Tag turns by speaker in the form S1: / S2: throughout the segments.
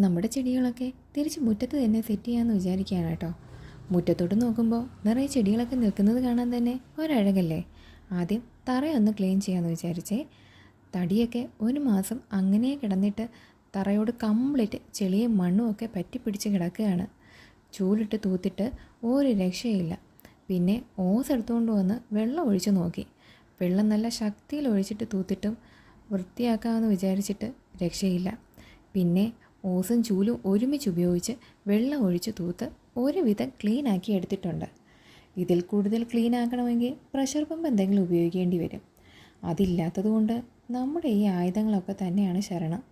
S1: നമ്മുടെ ചെടികളൊക്കെ തിരിച്ച് മുറ്റത്ത് തന്നെ സെറ്റ് ചെയ്യാമെന്ന് വിചാരിക്കുകയാണ് കേട്ടോ. മുറ്റത്തോട്ട് നോക്കുമ്പോൾ നിറയെ ചെടികളൊക്കെ നിൽക്കുന്നത് കാണാൻ തന്നെ ഒരഴകല്ലേ. ആദ്യം തറയൊന്ന് ക്ലീൻ ചെയ്യാമെന്ന് വിചാരിച്ചേ. തടിയൊക്കെ ഒരു മാസം അങ്ങനെ കിടന്നിട്ട് തറയോട് കംപ്ലീറ്റ് ചെളിയും മണ്ണും ഒക്കെ പറ്റിപ്പിടിച്ച് കിടക്കുകയാണ്. ചൂലിട്ട് തൂത്തിട്ട് ഒരു രക്ഷയില്ല. പിന്നെ ഓസ് എടുത്തുകൊണ്ട് വന്ന് വെള്ളം ഒഴിച്ച് നോക്കി. വെള്ളം നല്ല ശക്തിയിൽ ഒഴിച്ചിട്ട് തൂത്തിട്ടും വൃത്തിയാക്കാമെന്ന് വിചാരിച്ചിട്ട് രക്ഷയില്ല. പിന്നെ ഓസും ചൂലും ഒരുമിച്ച് ഉപയോഗിച്ച് വെള്ളം ഒഴിച്ച് തൂത്ത് ഒരുവിധം ക്ലീനാക്കി എടുത്തിട്ടുണ്ട്. ഇതിൽ കൂടുതൽ ക്ലീൻ ആക്കണമെങ്കിൽ പ്രഷർ പമ്പ് എന്തെങ്കിലും ഉപയോഗിക്കേണ്ടി വരും. അതില്ലാത്തതുകൊണ്ട് നമ്മുടെ ഈ ആയുധങ്ങളൊക്കെ തന്നെയാണ് ശരണം.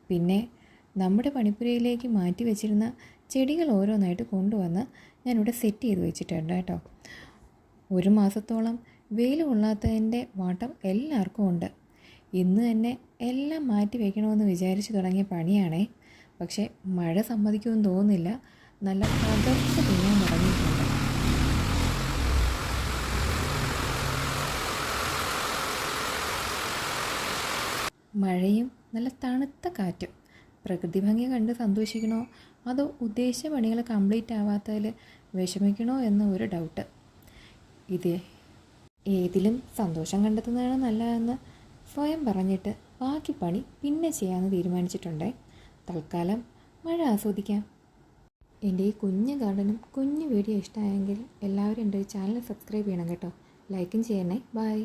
S1: പിന്നെ നമ്മുടെ പണിപ്പുരയിലേക്ക് മാറ്റി വെച്ചിരുന്ന ചെടികൾ ഓരോന്നായിട്ട് കൊണ്ടുവന്ന് ഞാനിവിടെ സെറ്റ് ചെയ്ത് വെച്ചിട്ടുണ്ട് കേട്ടോ. ഒരു മാസത്തോളം വെയിൽ കൊള്ളാത്തതിൻ്റെ വാട്ടം എല്ലാവർക്കും ഉണ്ട്. ഇന്ന് തന്നെ എല്ലാം മാറ്റി വയ്ക്കണമെന്ന് വിചാരിച്ച് തുടങ്ങിയ പണിയാണേ. പക്ഷേ മഴ സമ്മതിക്കുമെന്ന് തോന്നുന്നില്ല. നല്ല പകർച്ച പെയ്യാൻ തുടങ്ങിയിട്ടുണ്ട്. മഴയും നല്ല തണുത്ത കാറ്റും. പ്രകൃതി ഭംഗി കണ്ട് സന്തോഷിക്കണോ അതോ ഉദ്ദേശിച്ച പണികൾ കംപ്ലീറ്റ് ആവാത്തതിൽ വിഷമിക്കണോ എന്ന ഒരു ഡൗട്ട്. ഏതിലും സന്തോഷം കണ്ടെത്തുന്നതാണ് നല്ലതെന്ന് സ്വയം പറഞ്ഞിട്ട് ബാക്കി പണി പിന്നെ ചെയ്യാമെന്ന് തീരുമാനിച്ചിട്ടുണ്ടേ. തൽക്കാലം മഴ ആസ്വദിക്കാം. എൻ്റെ ഈ കുഞ്ഞു ഗാർഡനും കുഞ്ഞു വീഡിയോ ഇഷ്ടമായെങ്കിൽ എല്ലാവരും എൻ്റെ ചാനൽ സബ്സ്ക്രൈബ് ചെയ്യണം കേട്ടോ. ലൈക്കും ചെയ്യണേ. ബൈ.